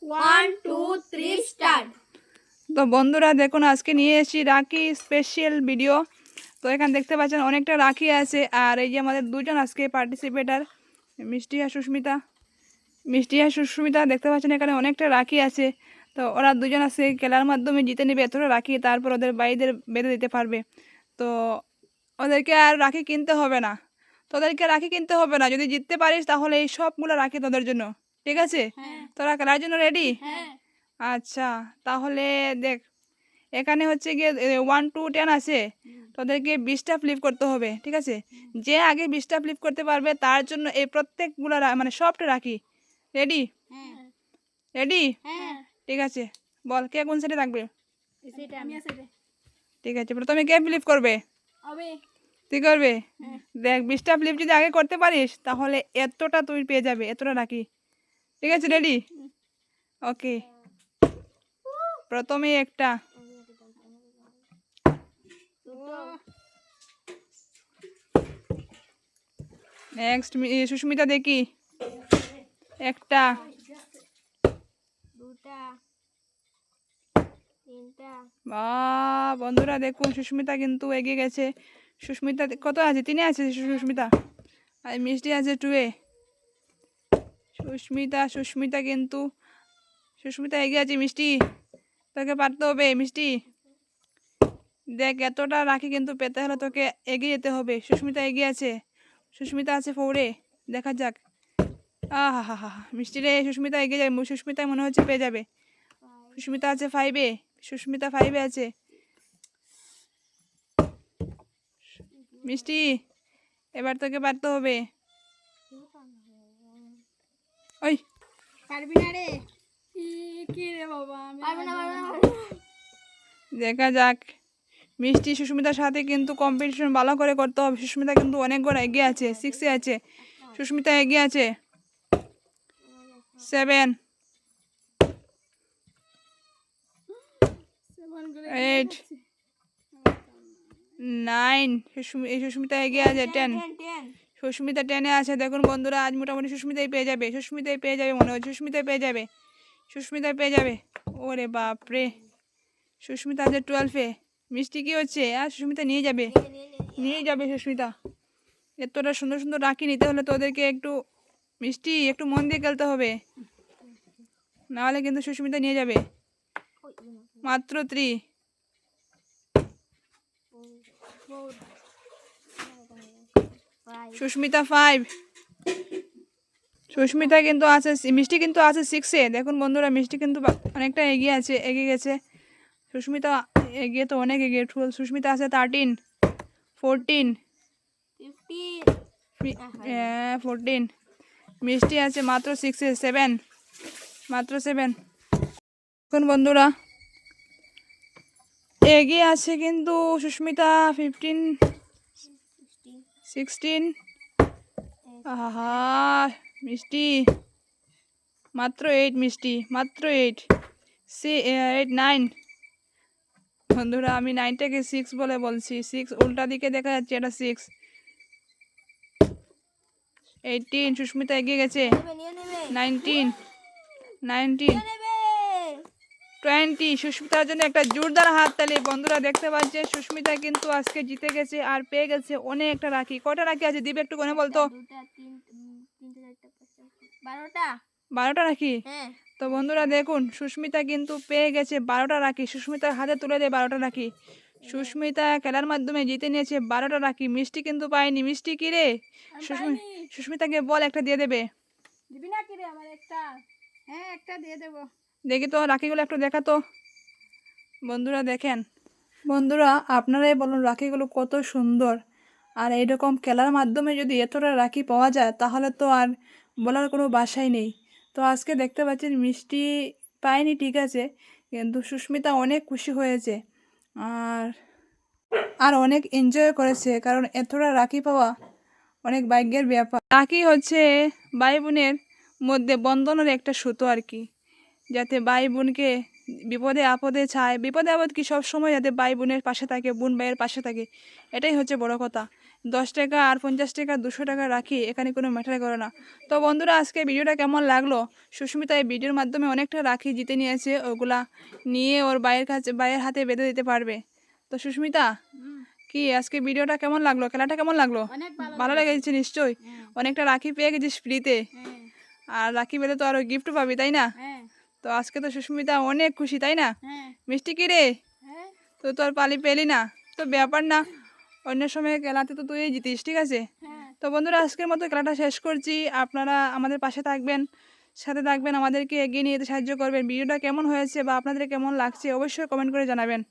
1 2 3 start. তো বন্ধুরা দেখুন, আজকে নিয়ে এসেছি রাখি স্পেশাল ভিডিও। তো এখানে দেখতে পাচ্ছেন অনেকটা রাখি আছে। আর এই যে আমাদের দুজন আজকে পার্টিসিপেটার, মিষ্টি আর সুস্মিতা দেখতে পাচ্ছেন এখানে অনেকটা রাখি আছে। তো ওরা দুজন আজকে খেলার মাধ্যমে জিতে নেবে এতটা রাখি, তারপর ওদের ভাইদের বেঁধে দিতে পারবে। তো ওদেরকে আর রাখি কিনতে হবে না, তোদেরকে রাখি কিনতে হবে না। যদি জিততে পারিস তাহলে এই সবগুলো রাখি তোদের জন্য, ঠিক আছে? তোরা খেলার জন্য রেডি? আচ্ছা, তাহলে দেখ, এখানে হচ্ছে গিয়ে 1 to 10 আছে। তোদেরকে 20টা ফ্লিপ করতে হবে, ঠিক আছে? যে আগে 20টা ফ্লিপ করতে পারবে তার জন্য এই প্রত্যেকগুলো মানে সবটা রাখি। রেডি? রেডি? ঠিক আছে, বল কে কোন সাইডে থাকবে? ঠিক আছে, প্রথমে কে ফ্লিপ করবে? তুই করবে? দেখ, 20টা ফ্লিপ যদি আগে করতে পারিস তাহলে এতটা তুই পেয়ে যাবে, এতটা রাখি। ঠিক আছে, রেডি? ওকে, প্রথমে একটা, নেক্সট সুস্মিতা দেখি, একটা, বাহ বন্ধুরা দেখুন, সুস্মিতা কিন্তু এগিয়ে গেছে। সুস্মিতা কত আছে? 3 আছে সুস্মিতা, আর মিষ্টি আছে 2-এ। সুস্মিতা কিন্তু এগিয়ে আছে। মিষ্টি, তোকে পারতে হবে মিষ্টি। দেখ, এতটা রাখি কিন্তু পেতে হলে তোকে এগিয়ে যেতে হবে। সুস্মিতা এগিয়ে আছে, সুস্মিতা আছে 4-এ। দেখা যাক। আহা হা হা, মিষ্টি রে, সুস্মিতা এগিয়ে যায়। সুস্মিতা মনে হচ্ছে পেয়ে যাবে। সুস্মিতা আছে 5-এ, সুস্মিতা 5-এ আছে। মিষ্টি, এবার তোকে পারতে হবে। ওই পারবি না রে, কি রে বাবা, পারবো না। দেখা যাক। মিষ্টি সুস্মিতার সাথে কিন্তু কম্পিটিশন ভালো করে করতে হবে। সুস্মিতা কিন্তু অনেক বড় এগিয়ে আছে, 6-এ আছে। সুস্মিতা এগিয়ে আছে 7, 8, 9। সুস্মিতা এগিয়ে আছে 10। সুস্মিতা 10-এ আছে। দেখুন বন্ধুরা, আজ মোটামুটি সুস্মিতাই পেয়ে যাবে মনে হচ্ছে। সুস্মিতাই পেয়ে যাবে। ওরে বাপরে, সুস্মিতা আছে 12-এ। মিষ্টি কি হচ্ছে? আর সুস্মিতা নিয়ে যাবে সুস্মিতা। এতটা সুন্দর সুন্দর রাখি নিতে হলে তোদেরকে একটু মিষ্টি একটু মন দিয়ে খেলতে হবে, নাহলে কিন্তু সুস্মিতা নিয়ে যাবে। মাত্র 3। সুস্মিতা 5। সুস্মিতা কিন্তু আছে, মিষ্টি কিন্তু আছে 6-এ। দেখুন বন্ধুরা, মিষ্টি কিন্তু অনেকটা এগিয়ে গেছে। সুস্মিতা এগিয়ে তো অনেক এগিয়ে। সুস্মিতা আছে 13, 14, 14। মিষ্টি আছে মাত্র 6-এ, 7, মাত্র 7। দেখুন বন্ধুরা, এগিয়ে আছে কিন্তু সুস্মিতা 15, 16। আহা, মিষ্টি মাত্র 8, মিষ্টি মাত্র 8, 9। বন্ধুরা, আমি 9টাকে 6 বলে বলছি। 6 উল্টা দিকে দেখা যাচ্ছে, এটা 6। 18। সুস্মিতা এগিয়ে গেছে। 19, 20। সুস্মিতার জন্য একটা জোরদার হাত তালি। বন্ধুরা দেখতে পাচ্ছে, সুস্মিতা কিন্তু আজকে জিতে গেছে আর পেয়ে গেছে অনেকটা রাখি। কয়টা রাখি আছে দিবে একটু করে বলতো? 12টা রাখি। তো বন্ধুরা দেখুন, সুস্মিতা কিন্তু পেয়ে গেছে 12টা রাখি। সুস্মিতার হাতে তুলে দেয় 12টা রাখি। সুস্মিতা খেলার মাধ্যমে জিতে নিয়েছে 12টা রাখি। মিষ্টি কিন্তু পায়নি। মিষ্টি কি রে? সুস্মিতাকে বল একটা দিয়ে দেবে। দিবি না কি রে আমার একটা? হ্যাঁ, একটা দিয়ে দেব। দেখি তো রাখিগুলো একটু দেখা তো। বন্ধুরা দেখেন, বন্ধুরা আপনারাই বলুন রাখিগুলো কত সুন্দর। আর এইরকম খেলার মাধ্যমে যদি এতটা রাখি পাওয়া যায় তাহলে তো আর বলার কোনো ভাষাই নেই। তো আজকে দেখতে পাচ্ছেন মিষ্টি পায়নি, ঠিক আছে, কিন্তু সুস্মিতা অনেক খুশি হয়েছে আর অনেক এনজয় করেছে, কারণ এতটা রাখি পাওয়া অনেক ভাগ্যের ব্যাপার। রাখি হচ্ছে ভাই বোনের মধ্যে বন্ধনের একটা সুতো আর কি, যাতে ভাই বোনকে বিপদে আপদে বিপদে আপদ কি সব সময় যাতে ভাই বোনের পাশে থাকে, বোন ভাইয়ের পাশে থাকে, এটাই হচ্ছে বড় কথা। 10 টাকা আর 50 টাকা 200 টাকা রাখি এখানে কোনো ম্যাটার করে না। তো বন্ধুরা আজকে ভিডিওটা কেমন লাগলো? সুস্মিতা এই ভিডিওর মাধ্যমে অনেকটা রাখি জিতে নিয়েছে, ওগুলা নিয়ে ওর ভাইয়ের হাতে বেঁধে দিতে পারবে। তো সুস্মিতা, কি আজকে ভিডিওটা কেমন লাগলো, খেলাটা কেমন লাগলো? অনেক ভালো ভালো লেগেছে নিশ্চয়ই। হ্যাঁ। অনেকটা রাখি পেয়ে গেছিস ফ্রিতে, হ্যাঁ আর রাখি পেলে তো আরো গিফট পাবি, তাই না? হ্যাঁ তো আজকে তো সুস্মিতা অনেক খুশি, তাই না? হ্যাঁ মিষ্টি কি রে, হ্যাঁ তো তোর পালি পেলি না, তো ব্যাপার না, অন্য সময় খেলাতে তো তুই জিতিস, ঠিক আছে? হ্যাঁ তো বন্ধুরা আজকের মতো খেলাটা শেষ করছি। আপনারা আমাদের পাশে থাকবেন, সাথে থাকবেন, আমাদেরকে এগিয়ে নিয়ে যেতে সাহায্য করবেন। ভিডিওটা কেমন হয়েছে বা আপনাদের কেমন লাগছে অবশ্যই কমেন্ট করে জানাবেন।